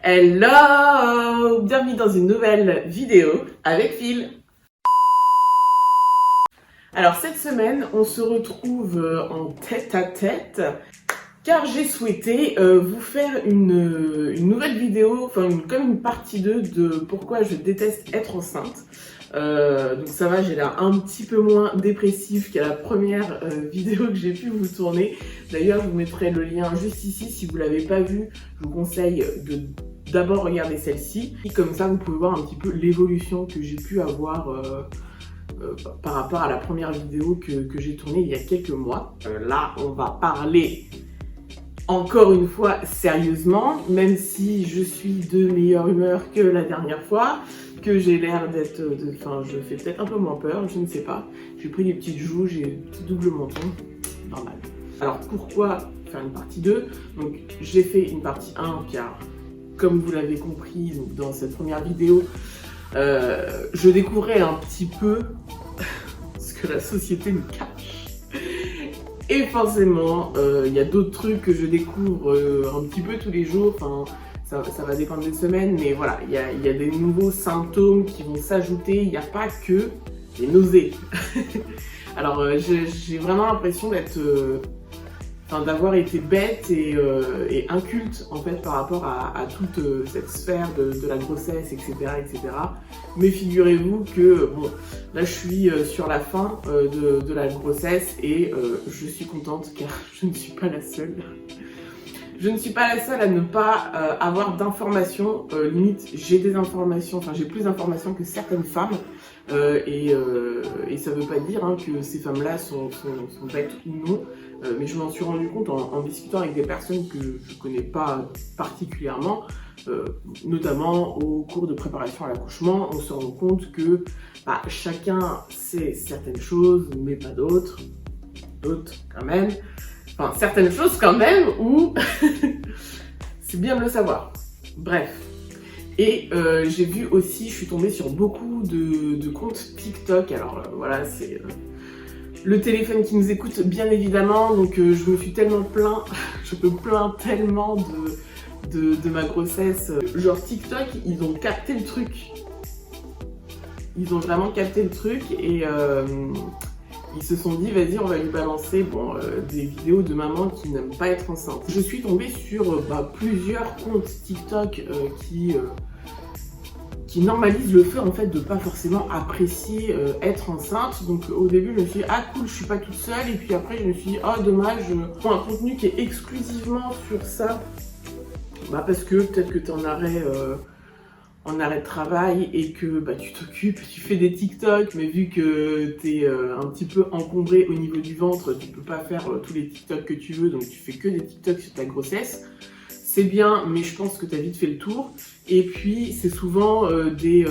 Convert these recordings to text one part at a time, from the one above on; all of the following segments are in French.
Hello! Bienvenue dans une nouvelle vidéo avec Phil. Alors cette semaine, on se retrouve en tête-à-tête car j'ai souhaité vous faire une nouvelle vidéo, comme une partie 2 de pourquoi je déteste être enceinte. Donc ça va, j'ai l'air un petit peu moins dépressif qu'à la première vidéo que j'ai pu vous tourner. D'ailleurs, je vous mettrai le lien juste ici. Si vous ne l'avez pas vu, je vous conseille de d'abord regarder celle-ci. Comme ça, vous pouvez voir un petit peu l'évolution que j'ai pu avoir par rapport à la première vidéo que j'ai tournée il y a quelques mois. Là, on va parler encore une fois sérieusement, même si je suis de meilleure humeur que la dernière fois, que j'ai l'air d'être, je fais peut-être un peu moins peur, je ne sais pas. J'ai pris des petites joues, j'ai un petit double menton, normal. Alors pourquoi faire une partie 2? Donc j'ai fait une partie 1 car, comme vous l'avez compris donc, dans cette première vidéo, je découvrais un petit peu ce que la société nous cache. Et forcément, il y a d'autres trucs que je découvre un petit peu tous les jours. Enfin, ça va dépendre des semaines, mais voilà, il y a des nouveaux symptômes qui vont s'ajouter. Il n'y a pas que les nausées. Alors, j'ai vraiment l'impression d'avoir été bête et inculte en fait par rapport à toute cette sphère de la grossesse, etc., etc. Mais figurez-vous que bon, là je suis sur la fin de la grossesse et je suis contente car je ne suis pas la seule. Je ne suis pas la seule à ne pas avoir d'informations. Limite, j'ai des informations, j'ai plus d'informations que certaines femmes. Et ça ne veut pas dire que ces femmes-là sont bêtes ou non. Mais je m'en suis rendu compte en discutant avec des personnes que je ne connais pas particulièrement, notamment au cours de préparation à l'accouchement. On se rend compte que chacun sait certaines choses, mais pas d'autres. D'autres quand même. Enfin, certaines choses quand même où c'est bien de le savoir. Bref. Et j'ai vu aussi, je suis tombée sur beaucoup de comptes TikTok. Alors voilà, c'est le téléphone qui nous écoute bien évidemment. Donc je me suis tellement plaint, je me plains tellement de ma grossesse. Genre TikTok, ils ont capté le truc. Ils ont vraiment capté le truc et ils se sont dit, vas-y, on va lui balancer des vidéos de maman qui n'aiment pas être enceinte. Je suis tombée sur plusieurs comptes TikTok qui normalisent le fait en fait de pas forcément apprécier être enceinte. Donc au début, je me suis dit, ah cool, je suis pas toute seule. Et puis après, je me suis dit, oh dommage, un contenu qui est exclusivement sur ça. Parce que peut-être que tu en arrêt de travail et que tu t'occupes, tu fais des TikTok, mais vu que tu es un petit peu encombré au niveau du ventre, tu peux pas faire tous les TikTok que tu veux, donc tu fais que des TikTok sur ta grossesse. C'est bien, mais je pense que tu as vite fait le tour. Et puis, c'est souvent des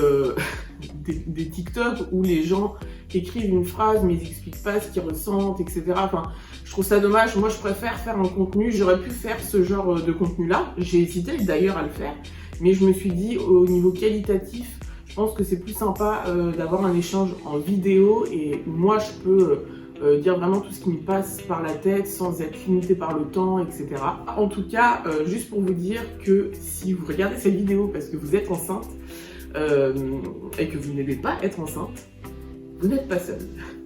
TikTok où les gens écrivent une phrase, mais ils n'expliquent pas ce qu'ils ressentent, etc. Enfin, je trouve ça dommage. Moi, je préfère faire un contenu. J'aurais pu faire ce genre de contenu-là. J'ai hésité d'ailleurs à le faire. Mais je me suis dit, au niveau qualitatif, je pense que c'est plus sympa d'avoir un échange en vidéo. Et moi, je peux dire vraiment tout ce qui me passe par la tête sans être limité par le temps, etc. En tout cas, juste pour vous dire que si vous regardez cette vidéo parce que vous êtes enceinte et que vous n'aimez pas être enceinte, vous n'êtes pas seul.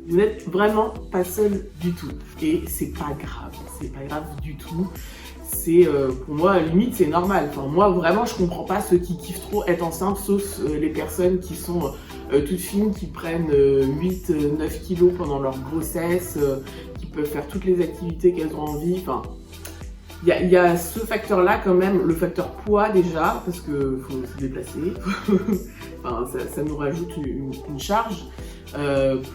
Vous n'êtes vraiment pas seul du tout. Et c'est pas grave du tout. C'est pour moi limite c'est normal. Enfin, moi vraiment je comprends pas ceux qui kiffent trop être enceinte, sauf les personnes qui sont toutes fines, qui prennent 8-9 kilos pendant leur grossesse, qui peuvent faire toutes les activités qu'elles ont envie. Enfin, il y a ce facteur là quand même, le facteur poids déjà, parce que faut se déplacer. Enfin, ça nous rajoute une charge.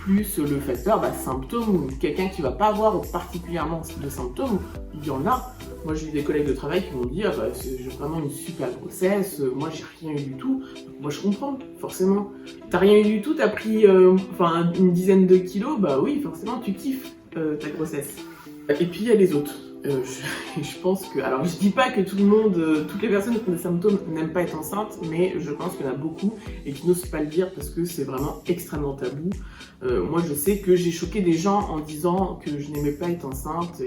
Plus le facteur symptômes, quelqu'un qui va pas avoir particulièrement de symptômes, il y en a. Moi j'ai eu des collègues de travail qui m'ont dit j'ai vraiment une super grossesse, moi j'ai rien eu du tout. Donc, moi je comprends, forcément. T'as rien eu du tout, t'as pris une dizaine de kilos, oui forcément tu kiffes ta grossesse. Et puis il y a les autres. Je pense que, alors je dis pas que tout le monde, toutes les personnes qui ont des symptômes n'aiment pas être enceintes, mais je pense qu'il y en a beaucoup et qui n'osent pas le dire parce que c'est vraiment extrêmement tabou. Moi je sais que j'ai choqué des gens en disant que je n'aimais pas être enceinte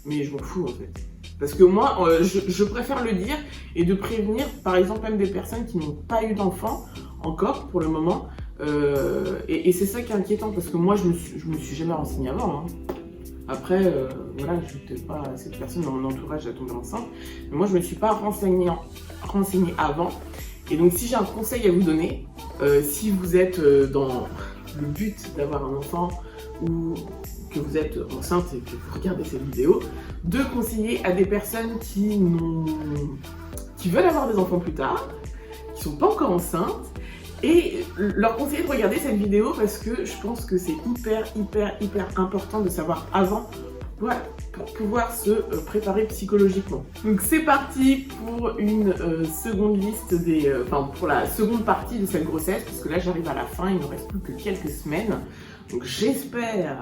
mais je m'en fous en fait. Parce que moi, je préfère le dire et de prévenir, par exemple, même des personnes qui n'ont pas eu d'enfant encore pour le moment. Et c'est ça qui est inquiétant, parce que moi, je me suis jamais renseignée avant. Hein. Après, voilà, je n'étais pas cette personne dans mon entourage à tomber enceinte. Mais moi, je ne me suis pas renseignée avant. Et donc, si j'ai un conseil à vous donner, si vous êtes dans le but d'avoir un enfant ou que vous êtes enceinte et que vous regardez cette vidéo, de conseiller à des personnes qui veulent avoir des enfants plus tard, qui sont pas encore enceintes, et leur conseiller de regarder cette vidéo parce que je pense que c'est hyper important de savoir avant pour pouvoir se préparer psychologiquement. Donc c'est parti pour une seconde liste pour la seconde partie de cette grossesse, parce que là j'arrive à la fin, il ne me reste plus que quelques semaines. Donc j'espère,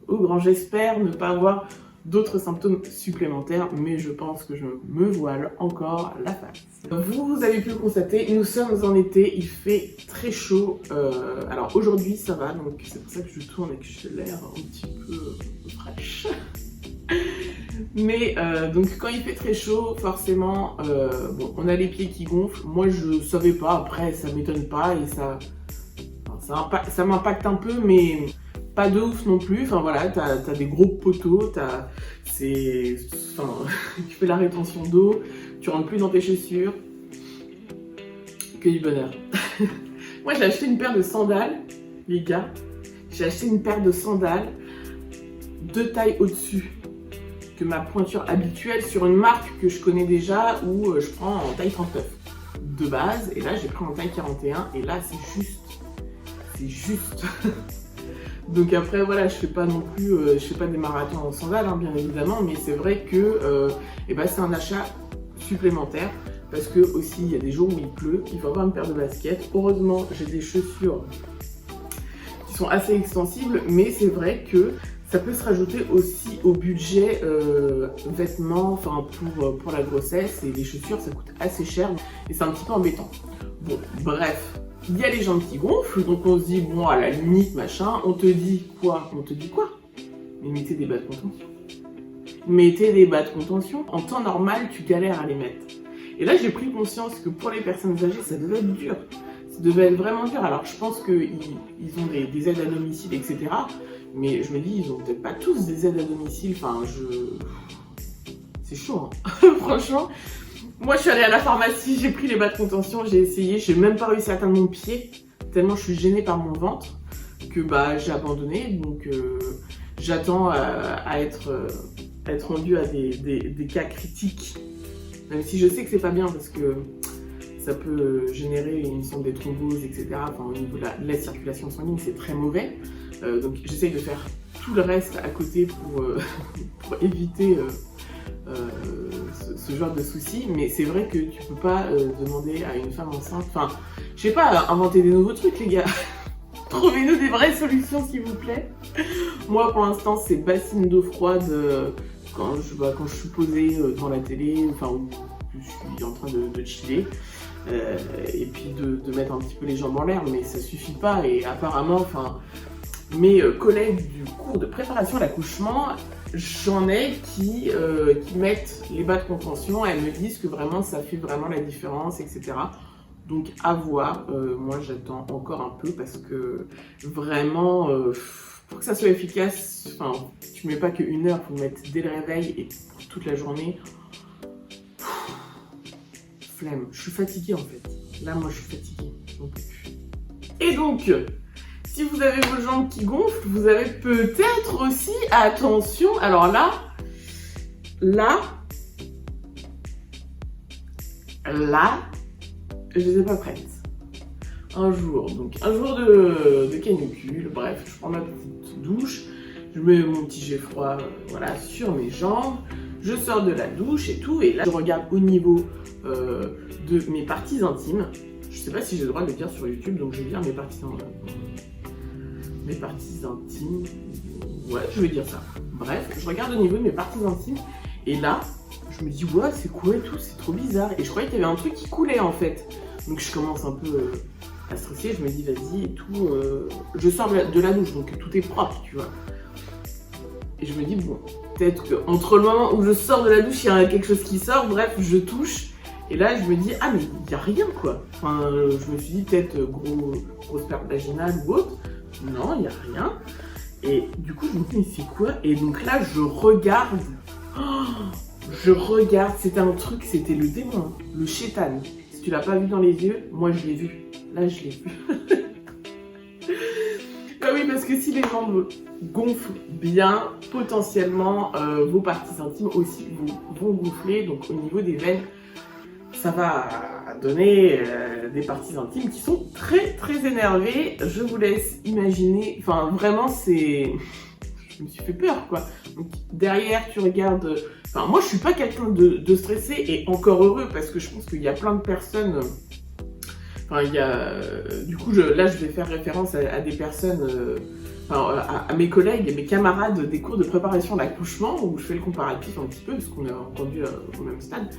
au grand j'espère, ne pas avoir d'autres symptômes supplémentaires, mais je pense que je me voile encore la face. Vous avez pu le constater, nous sommes en été, il fait très chaud. Alors aujourd'hui ça va, donc c'est pour ça que je tourne et que j'ai l'air un petit peu fraîche. Mais donc quand il fait très chaud, forcément, bon, on a les pieds qui gonflent. Moi je savais pas, après ça m'étonne pas et ça m'impacte un peu, mais pas de ouf non plus. Enfin voilà, t'as des gros poteaux, tu fais la rétention d'eau, tu rentres plus dans tes chaussures. Que du bonheur. Moi j'ai acheté une paire de sandales, les gars. J'ai acheté une paire de sandales 2 tailles au-dessus que ma pointure habituelle sur une marque que je connais déjà, où je prends en taille 39 de base, et là j'ai pris en taille 41 et là c'est juste. Donc après voilà, je fais pas non plus, je fais pas des marathons en sandales hein, bien évidemment, mais c'est vrai que c'est un achat supplémentaire, parce que aussi il y a des jours où il pleut, il faut avoir une paire de baskets. Heureusement j'ai des chaussures qui sont assez extensibles, mais c'est vrai que ça peut se rajouter aussi au budget vêtements, enfin pour la grossesse, et les chaussures ça coûte assez cher et c'est un petit peu embêtant. Bon, bref, il y a les jambes qui gonflent, donc on se dit bon à la limite machin, on te dit quoi? Mais mettez des bas de contention. Mettez des bas de contention. En temps normal, tu galères à les mettre. Et là j'ai pris conscience que pour les personnes âgées, ça devait être dur. Ça devait être vraiment dur. Alors je pense qu'ils ont des aides à domicile, etc. Mais je me dis, ils ont peut-être pas tous des aides à domicile, c'est chaud, hein. Franchement. Moi, je suis allée à la pharmacie, j'ai pris les bas de contention, j'ai essayé, j'ai même pas réussi à atteindre mon pied, tellement je suis gênée par mon ventre, que j'ai abandonné. Donc, j'attends à être rendue à des cas critiques. Même si je sais que c'est pas bien, parce que ça peut générer une sorte de thrombose, etc. Enfin, au niveau de la circulation sanguine, c'est très mauvais. Donc j'essaye de faire tout le reste à côté pour éviter ce genre de soucis, mais c'est vrai que tu peux pas demander à une femme enceinte, je sais pas, inventer des nouveaux trucs les gars. Trouvez-nous des vraies solutions s'il vous plaît. Moi pour l'instant c'est bassine d'eau froide quand je suis posée devant la télé, où je suis en train de chiller. Et puis de mettre un petit peu les jambes en l'air, mais ça suffit pas. Et apparemment, mes collègues du cours de préparation à l'accouchement, j'en ai qui mettent les bas de contention, elles me disent que vraiment ça fait vraiment la différence, etc. Donc à voir, moi j'attends encore un peu, parce que vraiment, pour que ça soit efficace, tu mets pas que 1 heure, faut mettre dès le réveil et pour toute la journée. Flemme, je suis fatiguée en fait. Là moi je suis fatiguée. Et donc, si vous avez vos jambes qui gonflent, vous avez peut-être aussi, attention, alors là, je n'étais pas prête. Un jour de canicule, bref, je prends ma petite douche, je mets mon petit jet froid sur mes jambes, je sors de la douche et tout, et là je regarde au niveau de mes parties intimes. Je sais pas si j'ai le droit de le dire sur YouTube, donc je vais dire mes parties intimes. Ouais, je vais dire ça. Bref, je regarde au niveau de mes parties intimes, et là, je me dis, ouais, c'est quoi et tout, c'est trop bizarre. Et je croyais qu'il y avait un truc qui coulait en fait. Donc je commence un peu à stresser, je me dis, vas-y et tout. Je sors de la douche, donc tout est propre, tu vois. Et je me dis, bon, peut-être qu'entre le moment où je sors de la douche, il y a quelque chose qui sort, bref, je touche. Et là, je me dis, ah mais il n'y a rien quoi. Enfin, je me suis dit peut-être grosse perte vaginale ou autre. Non, il n'y a rien. Et du coup, je me dis, mais c'est quoi? Et donc là, je regarde. C'était un truc, c'était le démon, le shaitan. Si tu l'as pas vu dans les yeux, moi je l'ai vu. Là, je l'ai vu. Ah oui, parce que si les jambes gonflent bien, potentiellement, vos parties intimes aussi vont gonfler. Donc au niveau des veines, ça va donner des parties intimes qui sont très très énervées. Je vous laisse imaginer. Enfin, vraiment, c'est... Je me suis fait peur, quoi. Donc derrière, tu regardes... Enfin, moi, je suis pas quelqu'un de stressé, et encore heureux, parce que je pense qu'il y a plein de personnes... Enfin, il y a... Du coup, là, je vais faire référence à des personnes... à mes collègues et mes camarades des cours de préparation à l'accouchement, où je fais le comparatif un petit peu, parce qu'on est entendu au même stade.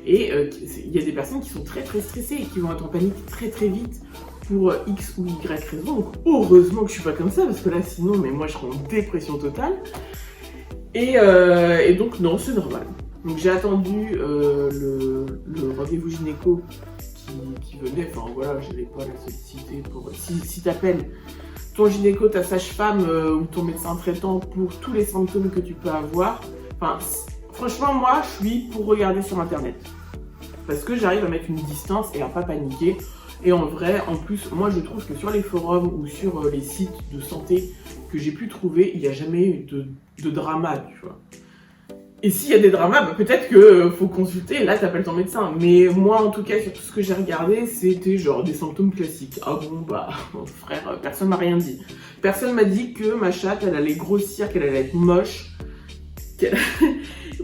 Et il y a des personnes qui sont très très stressées et qui vont être en panique très très vite pour X ou Y raison. Donc heureusement que je suis pas comme ça, parce que là sinon, mais moi je serais en dépression totale. Et donc non, c'est normal. Donc j'ai attendu le rendez-vous gynéco qui venait. Enfin voilà, je n'avais pas la solliciter pour... Si t'appelles ton gynéco, ta sage-femme ou ton médecin traitant pour tous les symptômes que tu peux avoir. Enfin, franchement, moi, je suis pour regarder sur Internet. Parce que j'arrive à mettre une distance et à pas paniquer. Et en vrai, en plus, moi, je trouve que sur les forums ou sur les sites de santé que j'ai pu trouver, il n'y a jamais eu de drama, tu vois. Et s'il y a des dramas, bah, peut-être qu'il faut consulter, là t'appelles ton médecin. Mais moi en tout cas, sur tout ce que j'ai regardé, c'était genre des symptômes classiques. Ah bon, bah frère, personne m'a rien dit. Personne m'a dit que ma chatte, elle allait grossir, qu'elle allait être moche,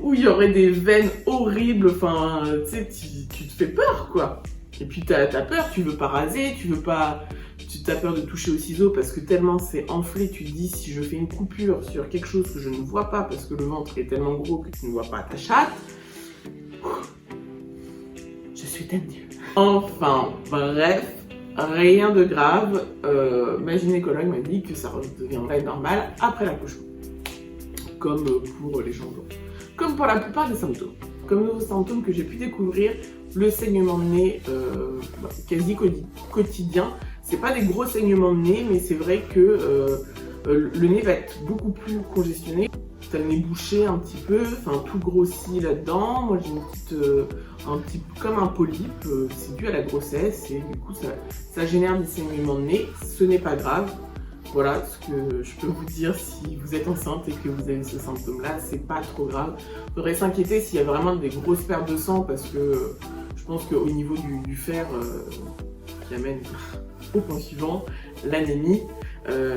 où il y aurait des veines horribles, enfin, tu sais, tu te fais peur quoi. Et puis t'as peur, tu veux pas raser, tu as peur de toucher au ciseau parce que tellement c'est enflé, tu te dis si je fais une coupure sur quelque chose que je ne vois pas parce que le ventre est tellement gros que tu ne vois pas ta chatte, je suis tendue. Enfin, bref, rien de grave. Ma gynécologue m'a dit que ça redeviendrait normal après l'accouchement. Comme pour les jambes. Comme pour la plupart des symptômes. Comme nouveaux symptômes que j'ai pu découvrir, le saignement de nez quasi quotidien. C'est pas des gros saignements de nez, mais c'est vrai que le nez va être beaucoup plus congestionné. T'as le nez bouché un petit peu, enfin tout grossit là-dedans. Moi j'ai comme un polype, c'est dû à la grossesse et du coup ça génère des saignements de nez. Ce n'est pas grave. Voilà ce que je peux vous dire si vous êtes enceinte et que vous avez ce symptôme-là, c'est pas trop grave. Il faudrait s'inquiéter s'il y a vraiment des grosses pertes de sang parce que je pense qu'au niveau du fer qui amène au point suivant, l'anémie.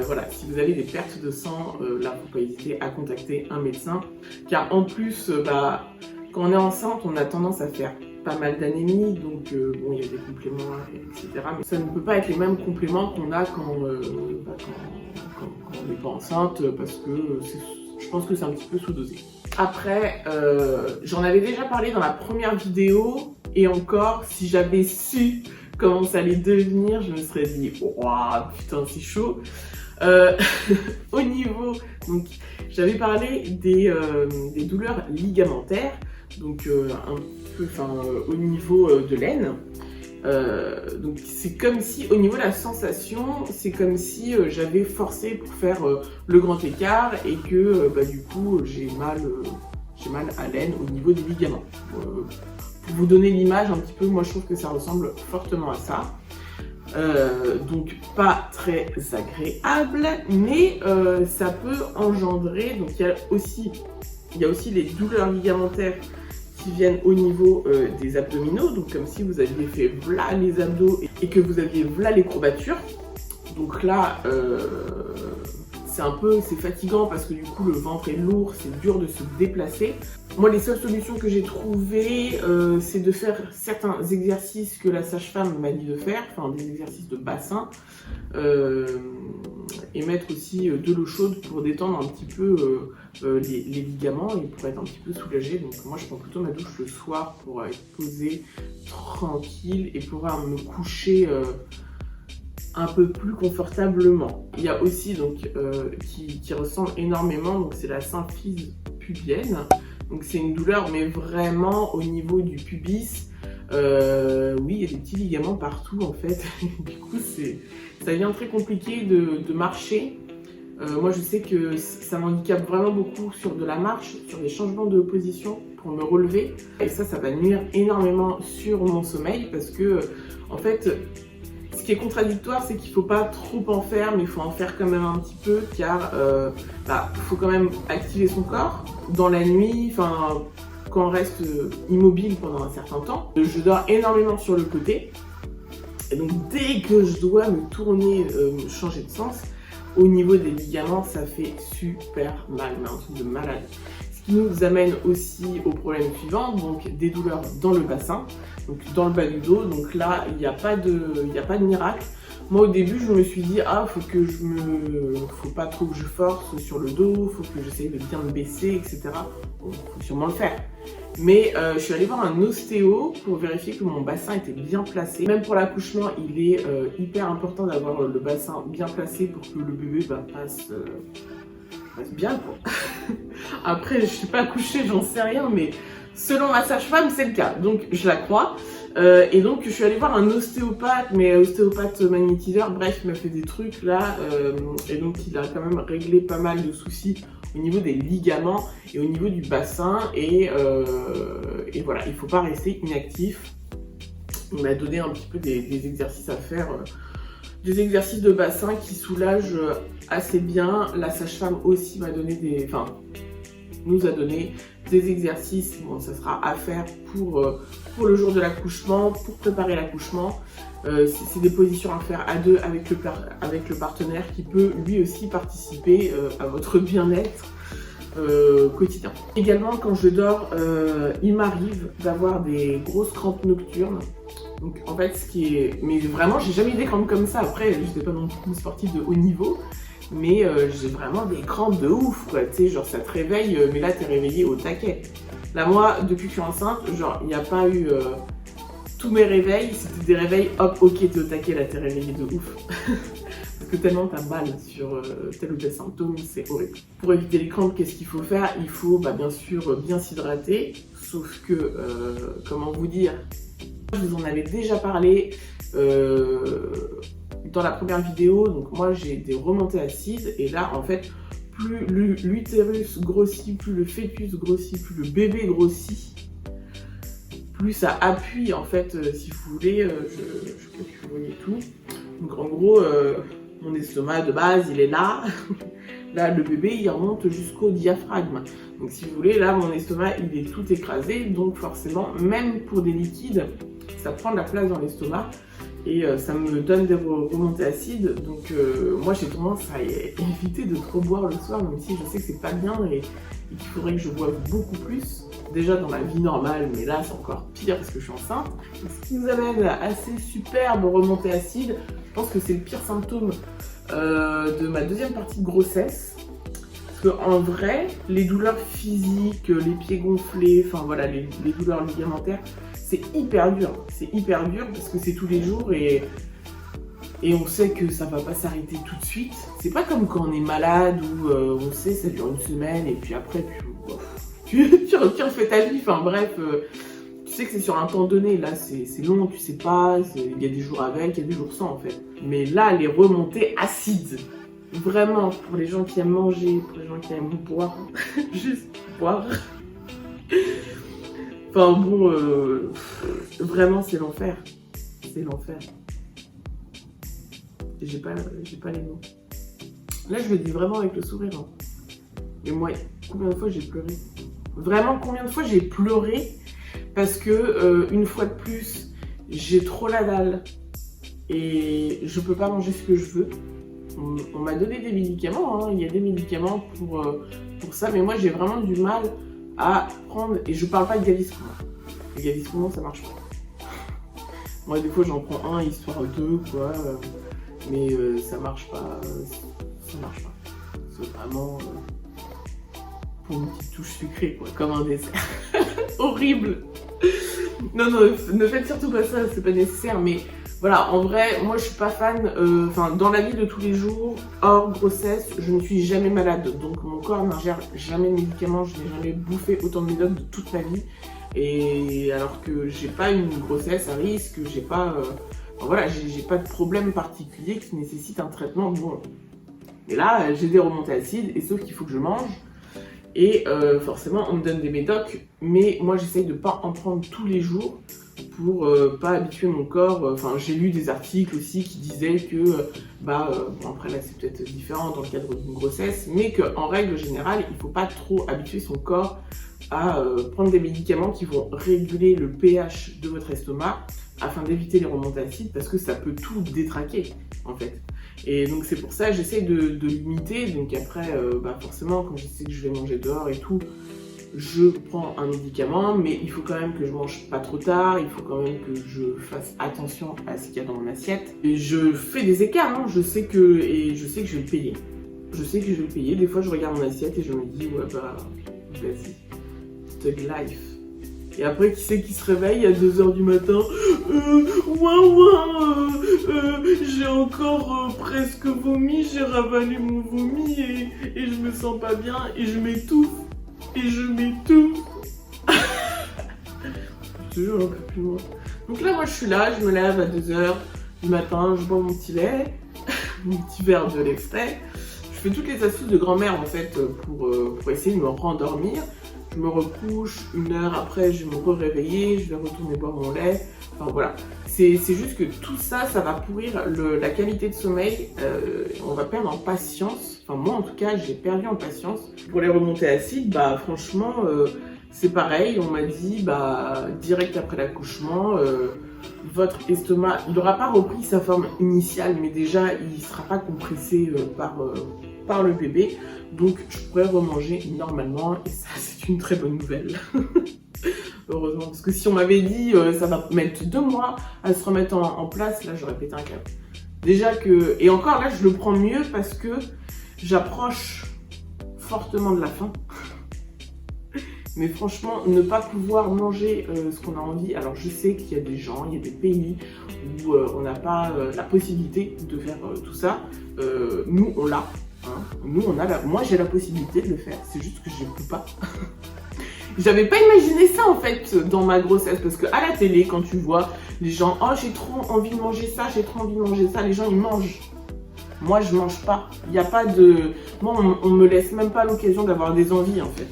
Voilà, si vous avez des pertes de sang, là, faut pas hésiter à contacter un médecin. Car en plus, quand on est enceinte, on a tendance à faire pas mal d'anémie, donc bon, il y a des compléments, etc. Mais ça ne peut pas être les mêmes compléments qu'on a quand on n'est pas enceinte, parce que je pense que c'est un petit peu sous-dosé. Après, j'en avais déjà parlé dans la première vidéo, et encore, si j'avais su comment ça allait devenir, je me serais dit « Waouh, putain, c'est chaud !» Au niveau... Donc, j'avais parlé des douleurs ligamentaires, donc un peu au niveau de l'aine. Donc c'est comme si, au niveau de la sensation, c'est comme si j'avais forcé pour faire le grand écart et que du coup j'ai mal à l'aine au niveau des ligaments. Pour vous donner l'image un petit peu, moi je trouve que ça ressemble fortement à ça. Donc pas très agréable, mais ça peut engendrer, donc il y a aussi les douleurs ligamentaires qui viennent au niveau des abdominaux, donc comme si vous aviez fait v'là les abdos et que vous aviez v'là les courbatures. Donc là, c'est fatigant parce que du coup le ventre est lourd, c'est dur de se déplacer. Moi, les seules solutions que j'ai trouvées, c'est de faire certains exercices que la sage-femme m'a dit de faire, enfin des exercices de bassin, et mettre aussi de l'eau chaude pour détendre un petit peu les ligaments et pour être un petit peu soulagée. Donc moi, je prends plutôt ma douche le soir pour être posée, tranquille et pouvoir me coucher un peu plus confortablement. Il y a aussi donc qui ressemble énormément, donc c'est la symphyse pubienne. Donc c'est une douleur mais vraiment au niveau du pubis. Oui, il y a des petits ligaments partout en fait. Du coup ça devient très compliqué de marcher. Moi je sais que ça m'handicape vraiment beaucoup sur de la marche, sur des changements de position pour me relever. Et ça va nuire énormément sur mon sommeil parce que en fait ce qui est contradictoire, c'est qu'il ne faut pas trop en faire, mais il faut en faire quand même un petit peu, car faut quand même activer son corps dans la nuit, quand on reste immobile pendant un certain temps. Je dors énormément sur le côté, et donc dès que je dois me tourner, me changer de sens, au niveau des ligaments, ça fait super mal, mais un truc de malade. Ce qui nous amène aussi au problème suivant, donc des douleurs dans le bassin, donc dans le bas du dos. Donc là, il n'y a pas de miracle. Moi au début, je me suis dit faut pas trop que je force sur le dos, faut que j'essaye de bien me baisser, etc. Bon, faut sûrement le faire. Mais je suis allée voir un ostéo pour vérifier que mon bassin était bien placé. Même pour l'accouchement, il est hyper important d'avoir le bassin bien placé pour que le bébé passe bien quoi. Après je suis pas accouchée, j'en sais rien, mais selon ma sage-femme c'est le cas, donc je la crois. Et donc je suis allée voir un ostéopathe, mais ostéopathe magnétiseur, bref, il m'a fait des trucs là, et donc il a quand même réglé pas mal de soucis au niveau des ligaments et au niveau du bassin, et voilà, il faut pas rester inactif. Il m'a donné un petit peu des exercices à faire, des exercices de bassin qui soulagent assez bien. La sage-femme aussi nous a donné des exercices, bon, ça sera à faire pour le jour de l'accouchement, pour préparer l'accouchement. C'est des positions à faire à deux avec le partenaire qui peut lui aussi participer à votre bien-être quotidien. Également, quand je dors, il m'arrive d'avoir des grosses crampes nocturnes. Donc en fait, mais vraiment, j'ai jamais eu des crampes comme ça. Après, je n'étais pas non plus une sportive de haut niveau, mais j'ai vraiment des crampes de ouf, quoi. Tu sais, genre ça te réveille, mais là t'es réveillé au taquet. Là moi, depuis que je suis enceinte, genre il n'y a pas eu tous mes réveils, c'était des réveils, hop, ok, t'es au taquet, là t'es réveillé de ouf. Parce que tellement t'as mal sur tel ou tel symptôme, c'est horrible. Pour éviter les crampes, qu'est-ce qu'il faut faire? Il faut bien sûr bien s'hydrater, sauf que, comment vous dire, je vous en avais déjà parlé dans la première vidéo. Donc moi j'ai des remontées acides, et là en fait plus l'utérus grossit, plus le fœtus grossit, plus le bébé grossit, plus ça appuie en fait, si vous voulez, je sais pas si vous voyez tout. Donc en gros mon estomac de base il est là. Là le bébé il remonte jusqu'au diaphragme. Donc si vous voulez, là mon estomac il est tout écrasé, donc forcément même pour des liquides ça prend de la place dans l'estomac, et ça me donne des remontées acides. Donc moi j'ai tendance à éviter de trop boire le soir, même si je sais que c'est pas bien et qu'il faudrait que je boive beaucoup plus, déjà dans ma vie normale, mais là c'est encore pire parce que je suis enceinte. Ce qui nous amène à ces superbes remontées acides. Je pense que c'est le pire symptôme de ma deuxième partie de grossesse, parce qu'en vrai les douleurs physiques, les pieds gonflés, enfin voilà, les douleurs ligamentaires, c'est hyper dur parce que c'est tous les jours, et on sait que ça va pas s'arrêter tout de suite. C'est pas comme quand on est malade où on sait ça dure une semaine et puis après tu refais ta vie, enfin bref, tu sais que c'est sur un temps donné. Là c'est long, tu sais pas, il y a des jours avec, il y a des jours sans en fait. Mais là les remontées acides, vraiment pour les gens qui aiment manger, pour les gens qui aiment boire, juste boire. Enfin bon, vraiment c'est l'enfer, c'est l'enfer. J'ai pas les mots. Là je le dis vraiment avec le sourire, hein. Mais moi, combien de fois j'ai pleuré? Vraiment combien de fois j'ai pleuré parce que une fois de plus, j'ai trop la dalle et je peux pas manger ce que je veux. On m'a donné des médicaments, hein. Il y a des médicaments pour ça, mais moi j'ai vraiment du mal à prendre, et je parle pas de Gaviscon. Le Gaviscon ça marche pas. Moi des fois j'en prends un histoire de quoi, mais ça marche pas, ça marche pas. C'est vraiment pour une petite touche sucrée quoi, comme un dessert. Horrible. Non, ne faites surtout pas ça, c'est pas nécessaire, mais Voilà, en vrai, moi je suis pas fan, dans la vie de tous les jours, hors grossesse, je ne suis jamais malade. Donc mon corps n'ingère jamais de médicaments, je n'ai jamais bouffé autant de médocs de toute ma vie. Et alors que j'ai pas une grossesse à risque, j'ai pas, voilà, j'ai pas de problème particulier qui nécessite un traitement bon. Et là, j'ai des remontées acides, et sauf qu'il faut que je mange. Et forcément, on me donne des médocs, mais moi j'essaye de pas en prendre tous les jours pour pas habituer mon corps. Enfin, j'ai lu des articles aussi qui disaient que, bon après là c'est peut-être différent dans le cadre d'une grossesse, mais qu'en règle générale, il faut pas trop habituer son corps à prendre des médicaments qui vont réguler le pH de votre estomac afin d'éviter les remontées acides, parce que ça peut tout détraquer en fait. Et donc c'est pour ça que j'essaie de limiter. Donc après, forcément, quand je sais que je vais manger dehors et tout, je prends un médicament, mais il faut quand même que je mange pas trop tard, il faut quand même que je fasse attention à ce qu'il y a dans mon assiette. Et je fais des écarts, hein. je sais que je vais le payer. Je sais que je vais le payer. Des fois, je regarde mon assiette et je me dis, ouais vas-y, thug life. Et après, qui c'est qui se réveille à 2h du matin? J'ai encore presque vomi, j'ai ravalé mon vomi et je me sens pas bien et je m'étouffe. Je te jure, j'en peux plus loin. Donc là, moi je suis là, je me lève à 2h du matin, je bois mon petit lait, mon petit verre de lait frais. Je fais toutes les astuces de grand-mère en fait pour essayer de me rendormir. Je me recouche, 1 heure après, je vais me réveiller, je vais retourner boire mon lait. Enfin voilà, c'est juste que tout ça, ça va pourrir la qualité de sommeil. On va perdre en patience. Enfin moi en tout cas, j'ai perdu en patience. Pour les remontées acides, franchement, c'est pareil. On m'a dit, direct après l'accouchement, votre estomac, il n'aura pas repris sa forme initiale, mais déjà, il ne sera pas compressé par le bébé. Donc je pourrais remanger normalement et ça c'est une très bonne nouvelle. Heureusement, parce que si on m'avait dit ça va mettre 2 mois à se remettre en place, là j'aurais pété un câble. Déjà que, et encore là je le prends mieux parce que j'approche fortement de la fin. Mais franchement, ne pas pouvoir manger ce qu'on a envie, alors je sais qu'il y a des gens, il y a des pays où on n'a pas la possibilité de faire tout ça. Nous on l'a. Hein. Nous, moi j'ai la possibilité de le faire, c'est juste que je ne peux pas. J'avais pas imaginé ça en fait dans ma grossesse, parce que à la télé, quand tu vois les gens, oh j'ai trop envie de manger ça, j'ai trop envie de manger ça, les gens ils mangent. Moi je mange pas. Il n'y a pas de. Moi on me laisse même pas l'occasion d'avoir des envies en fait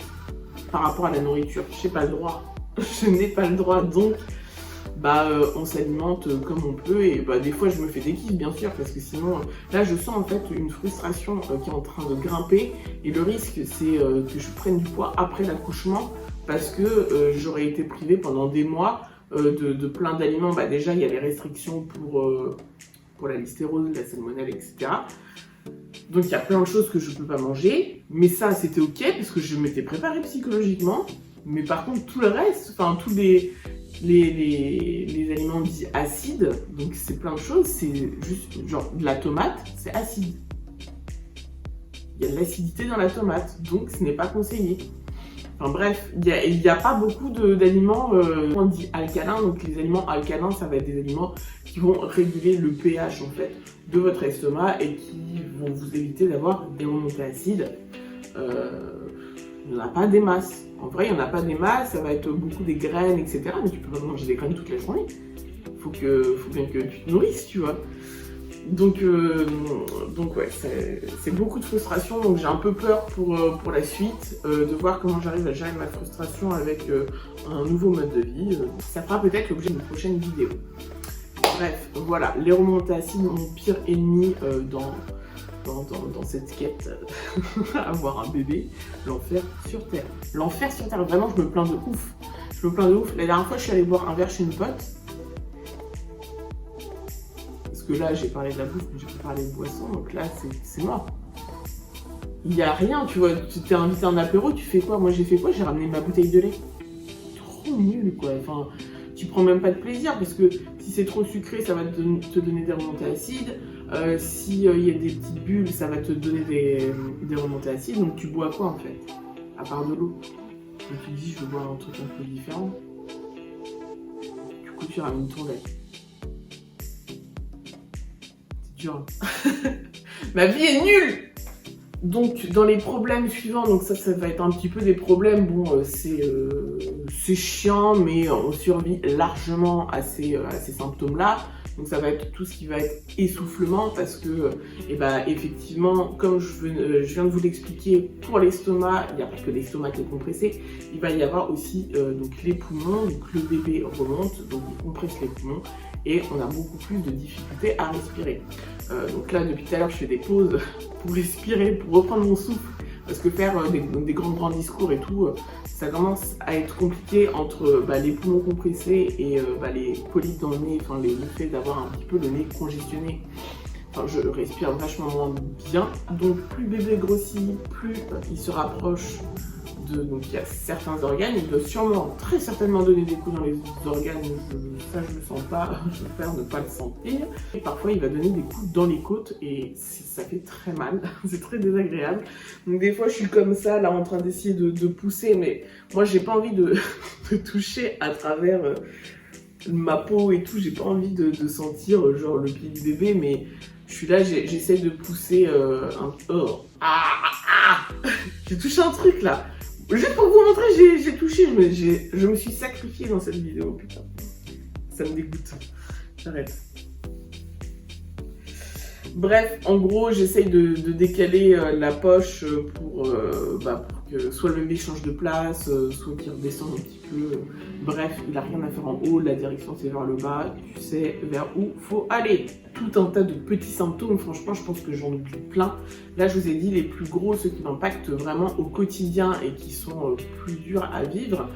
par rapport à la nourriture. Je n'ai pas le droit. Je n'ai pas le droit, donc. On s'alimente comme on peut et des fois je me fais des kiffs bien sûr parce que sinon là je sens en fait une frustration qui est en train de grimper et le risque c'est que je prenne du poids après l'accouchement parce que j'aurais été privée pendant des mois de plein d'aliments. Déjà il y a les restrictions pour la listérose, la salmonelle, etc. Donc il y a plein de choses que je peux pas manger, mais ça c'était ok parce que je m'étais préparée psychologiquement. Mais par contre tout le reste, tous les aliments dits acides, donc c'est plein de choses, c'est juste genre de la tomate, c'est acide. Il y a de l'acidité dans la tomate, donc ce n'est pas conseillé. Enfin bref, il n'y a pas beaucoup d'aliments on dit alcalins, donc les aliments alcalins ça va être des aliments qui vont réguler le pH en fait de votre estomac et qui vont vous éviter d'avoir des remontées acides. Il n'y en a pas des masses. En vrai, il n'y en a pas des masses, ça va être beaucoup des graines, etc. Mais tu peux pas manger des graines toute la journée. Faut bien que tu te nourrisses, tu vois. Donc ouais, c'est beaucoup de frustration. Donc j'ai un peu peur pour la suite, de voir comment j'arrive à gérer ma frustration avec un nouveau mode de vie. Ça fera peut-être l'objet d'une prochaine vidéo. Bref, voilà, les remontées acides, mon pire ennemi dans cette quête avoir un bébé, l'enfer sur terre. L'enfer sur terre, vraiment je me plains de ouf. La dernière fois je suis allée boire un verre chez une pote. Parce que là j'ai parlé de la bouffe, mais j'ai pas parlé de boisson, donc là c'est mort. Il n'y a rien, tu vois, tu t'es invité à un apéro, tu fais quoi? Moi j'ai fait quoi? J'ai ramené ma bouteille de lait. Trop nul quoi, tu prends même pas de plaisir parce que si c'est trop sucré, ça va te donner des remontées acides. S'il y a des petites bulles, ça va te donner des remontées acides. Donc tu bois quoi en fait? À part de l'eau. Donc tu te dis, je veux boire un truc un peu différent. Du coup, tu ramènes ton lait. dur. Ma vie est nulle. Donc, dans les problèmes suivants, donc ça va être un petit peu des problèmes, bon, c'est chiant, mais on survit largement à ces symptômes-là. Donc ça va être tout ce qui va être essoufflement, parce que, effectivement, comme je viens de vous l'expliquer, pour l'estomac, il n'y a pas que l'estomac qui est compressé, il va y avoir aussi donc les poumons, donc le bébé remonte, donc il compresse les poumons, et on a beaucoup plus de difficultés à respirer. Donc là, depuis tout à l'heure, je fais des pauses pour respirer, pour reprendre mon souffle, parce que faire des grands discours et tout, ça commence à être compliqué entre les poumons compressés et les polypes dans le nez, enfin le fait d'avoir un petit peu le nez congestionné. Enfin, je respire vachement moins bien, donc plus le bébé grossit, plus il se rapproche donc il y a certains organes, il doit sûrement, très certainement donner des coups dans les organes, ça je le sens pas, je préfère ne pas le sentir. Et parfois il va donner des coups dans les côtes et ça fait très mal, c'est très désagréable. Donc des fois je suis comme ça, là en train d'essayer de pousser, mais moi j'ai pas envie de toucher à travers ma peau et tout, j'ai pas envie de sentir genre le pied du bébé, mais je suis là, j'essaie de pousser j'ai touché un truc là. Juste pour vous montrer, j'ai touché, je me suis sacrifiée dans cette vidéo, putain. Ça me dégoûte. J'arrête. Bref, en gros, j'essaye de décaler la poche pour que soit le bébé change de place, soit qu'il redescende un petit peu. Bref, il n'a rien à faire en haut, la direction c'est vers le bas, tu sais vers où faut aller. Tout un tas de petits symptômes, franchement, je pense que j'en oublie plein. Là, je vous ai dit les plus gros, ceux qui m'impactent vraiment au quotidien et qui sont plus durs à vivre.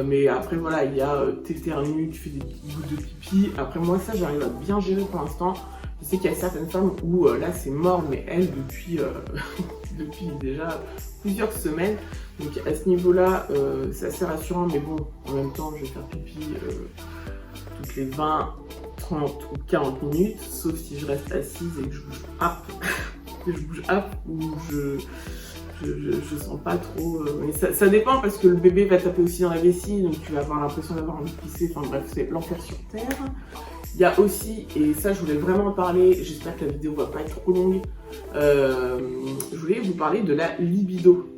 Mais après, voilà, il y a t'éternues, tu fais des petites gouttes de pipi. Après, moi, ça, j'arrive à bien gérer pour l'instant. Je sais qu'il y a certaines femmes où là, c'est mort, mais elles, depuis déjà plusieurs semaines. Donc, à ce niveau-là, c'est assez rassurant. Mais bon, en même temps, je vais faire pipi toutes les 20, 30 ou 40 minutes, sauf si je reste assise et que je bouge ou je sens pas trop. Mais ça dépend parce que le bébé va taper aussi dans la vessie, donc tu vas avoir l'impression d'avoir envie de pisser. Enfin bref, c'est l'enfer sur terre. Il y a aussi, et ça je voulais vraiment en parler, j'espère que la vidéo va pas être trop longue, je voulais vous parler de la libido.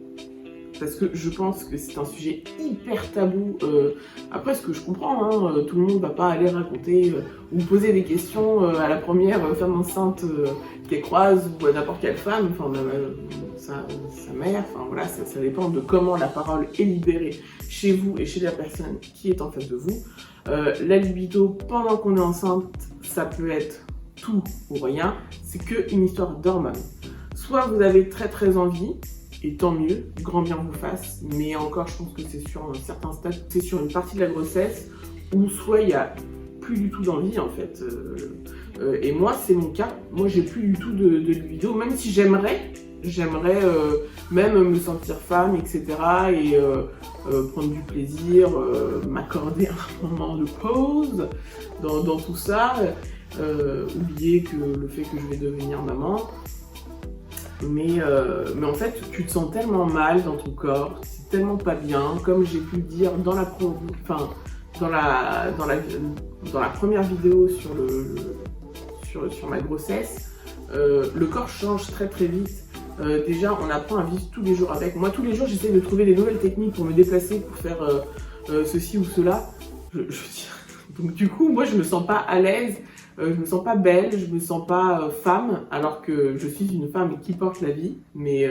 Parce que je pense que c'est un sujet hyper tabou. Après, ce que je comprends, tout le monde va pas aller raconter ou poser des questions à la première femme enceinte qu'elle croise ou à n'importe quelle femme, enfin sa mère, enfin voilà, ça dépend de comment la parole est libérée chez vous et chez la personne qui est en face de vous. La libido, pendant qu'on est enceinte, ça peut être tout ou rien, c'est qu'une histoire d'hormones. Soit vous avez très envie, et tant mieux, grand bien vous fasse, mais encore je pense que c'est sur un certain stade, c'est sur une partie de la grossesse où soit il y a plus du tout d'envie en fait, et moi c'est mon cas, moi j'ai plus du tout de libido, même si j'aimerais même me sentir femme, etc. et prendre du plaisir, m'accorder un moment de pause dans tout ça, oublier que le fait que je vais devenir maman. Mais en fait, tu te sens tellement mal dans ton corps, c'est tellement pas bien, comme j'ai pu le dire dans la première vidéo sur ma grossesse, le corps change très vite. Déjà, on apprend à vivre tous les jours avec. Moi, tous les jours, j'essaie de trouver des nouvelles techniques pour me déplacer, pour faire ceci ou cela. Donc du coup, moi, je me sens pas à l'aise. Je me sens pas belle, je me sens pas femme, alors que je suis une femme qui porte la vie, mais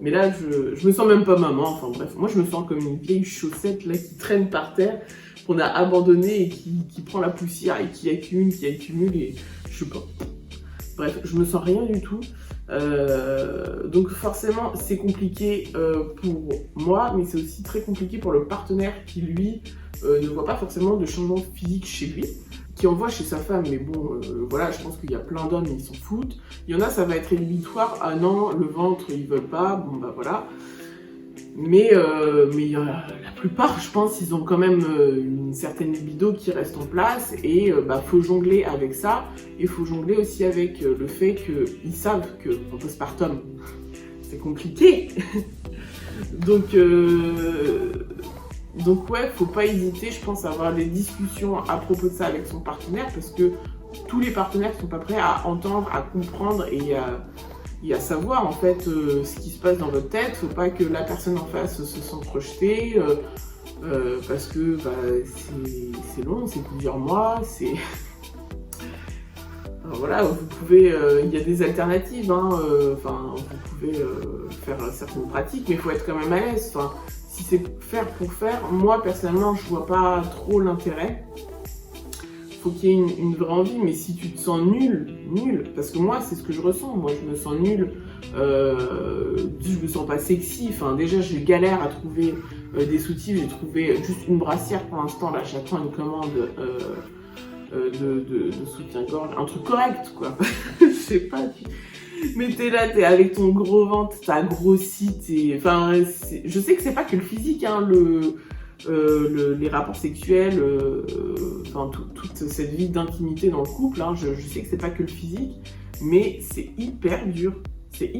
là je me sens même pas maman, enfin bref, moi je me sens comme une vieille chaussette là qui traîne par terre, qu'on a abandonnée et qui prend la poussière et qui accumule et je sais pas. Bref, je me sens rien du tout, donc forcément c'est compliqué pour moi, mais c'est aussi très compliqué pour le partenaire qui lui ne voit pas forcément de changement physique chez lui, qui en voit chez sa femme, mais bon, voilà, je pense qu'il y a plein d'hommes, ils s'en foutent. Il y en a, ça va être rédhibitoire, ah non, le ventre, ils veulent pas, bon bah voilà. Mais la plupart, je pense, ils ont quand même une certaine libido qui reste en place, et faut jongler avec ça, et faut jongler aussi avec le fait qu'ils savent qu'en postpartum, c'est compliqué. Donc ouais, faut pas hésiter, je pense, à avoir des discussions à propos de ça avec son partenaire, parce que tous les partenaires sont pas prêts à entendre, à comprendre et à savoir en fait ce qui se passe dans votre tête. Faut pas que la personne en face se sente projetée parce que bah, c'est long, c'est plusieurs mois, c'est... Voilà, vous pouvez, il y a des alternatives, hein, vous pouvez faire certaines pratiques, mais il faut être quand même à l'aise. Si c'est faire pour faire, moi personnellement, je vois pas trop l'intérêt. Faut qu'il y ait une vraie envie, mais si tu te sens nul, parce que moi c'est ce que je ressens, moi je me sens nul, je me sens pas sexy, déjà je galère à trouver des soutifs, j'ai trouvé juste une brassière pour l'instant, là j'attends une commande de soutien-gorge, un truc correct quoi, je sais pas, mais t'es là, t'es avec ton gros ventre, t'as grossi, je sais que c'est pas que le physique, hein, les rapports sexuels, toute cette vie d'intimité dans le couple, hein, je sais que c'est pas que le physique, mais c'est hyper dur, c'est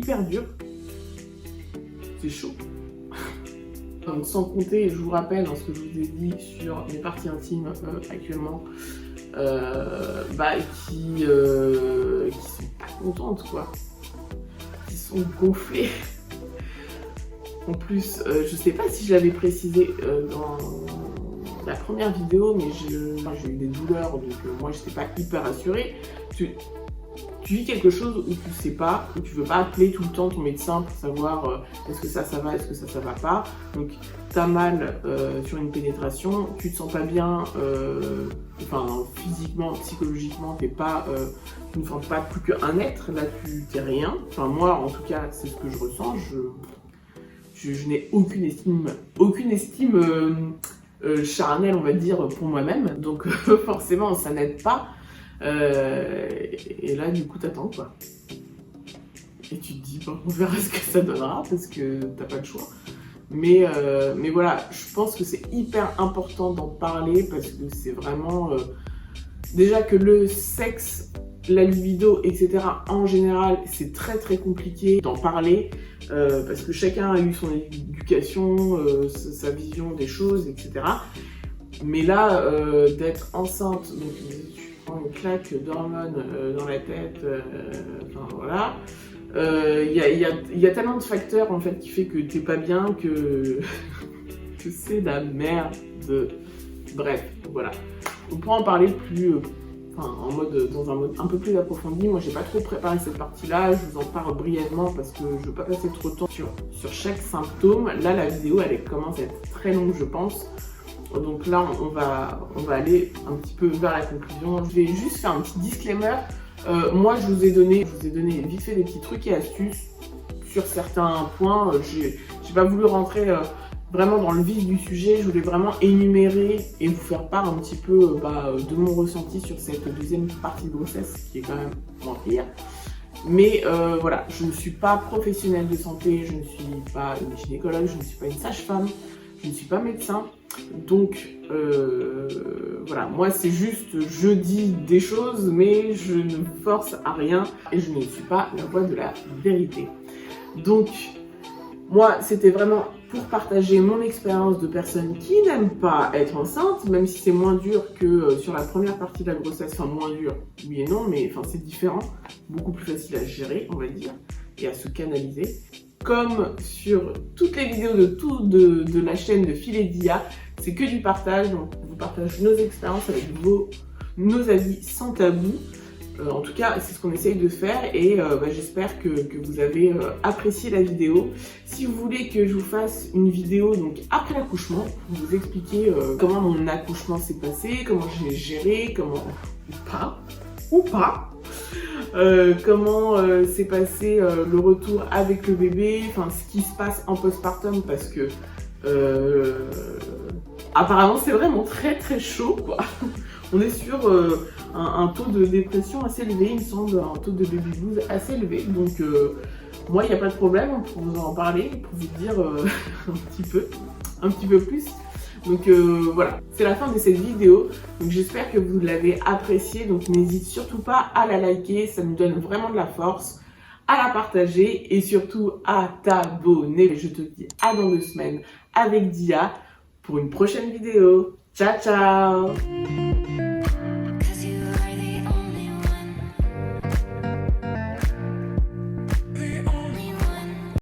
chaud. Donc, sans compter, je vous rappelle ce que je vous ai dit sur mes parties intimes actuellement, qui sont pas contentes quoi, qui sont gonflées. En plus, je sais pas si je l'avais précisé dans la première vidéo, mais j'ai eu des douleurs, donc moi j'étais pas hyper rassurée. Tu vis quelque chose où tu sais pas, où tu veux pas appeler tout le temps ton médecin pour savoir est-ce que ça va, est-ce que ça va pas. Donc t'as mal sur une pénétration, tu te sens pas bien, physiquement, psychologiquement, tu ne sens pas plus qu'un être, là tu t'es rien. Moi en tout cas c'est ce que je ressens, je n'ai aucune estime charnelle, on va dire, pour moi-même, donc forcément ça n'aide pas. Et là du coup t'attends quoi, et tu te dis bon, on verra ce que ça donnera parce que t'as pas le choix, mais voilà, je pense que c'est hyper important d'en parler parce que c'est vraiment déjà que le sexe, la libido, etc. en général c'est très très compliqué d'en parler parce que chacun a eu son éducation, sa vision des choses, etc. Mais là d'être enceinte, donc une claque d'hormones dans la tête, voilà. Il y a tellement de facteurs en fait qui fait que t'es pas bien, que c'est la merde. Bref, voilà. On pourra en parler plus, dans un mode un peu plus approfondi. Moi j'ai pas trop préparé cette partie-là, je vous en parle brièvement parce que je veux pas passer trop de temps sur chaque symptôme. Là la vidéo elle commence à être très longue je pense. Donc là, on va aller un petit peu vers la conclusion. Je vais juste faire un petit disclaimer. Moi, je vous ai donné vite fait des petits trucs et astuces sur certains points. J'ai pas voulu rentrer vraiment dans le vif du sujet. Je voulais vraiment énumérer et vous faire part un petit peu de mon ressenti sur cette deuxième partie de grossesse, qui est quand même moins pire. Mais voilà, je ne suis pas professionnelle de santé, je ne suis pas une gynécologue, je ne suis pas une sage-femme, je ne suis pas médecin. Donc voilà, moi c'est juste, je dis des choses mais je ne force à rien et je ne suis pas la voix de la vérité. Donc moi c'était vraiment pour partager mon expérience de personnes qui n'aiment pas être enceinte, même si c'est moins dur que sur la première partie de la grossesse, moins dur, oui et non, mais c'est différent, beaucoup plus facile à gérer on va dire, et à se canaliser. Comme sur toutes les vidéos de la chaîne de Philédia, c'est que du partage, donc on vous partage nos expériences avec nos avis sans tabou. En tout cas, c'est ce qu'on essaye de faire et j'espère que vous avez apprécié la vidéo. Si vous voulez que je vous fasse une vidéo donc après l'accouchement, pour vous expliquer comment mon accouchement s'est passé, comment j'ai géré, comment ou pas, comment s'est passé le retour avec le bébé, ce qui se passe en postpartum parce que apparemment c'est vraiment très très chaud quoi. On est sur un taux de dépression assez élevé, il me semble, un taux de baby blues assez élevé, donc moi il n'y a pas de problème pour vous en parler, pour vous dire un petit peu plus. Donc voilà, c'est la fin de cette vidéo, donc j'espère que vous l'avez appréciée, donc n'hésite surtout pas à la liker, ça nous donne vraiment de la force, à la partager et surtout à t'abonner. Je te dis à dans 2 semaines avec Dia pour une prochaine vidéo. Ciao ciao.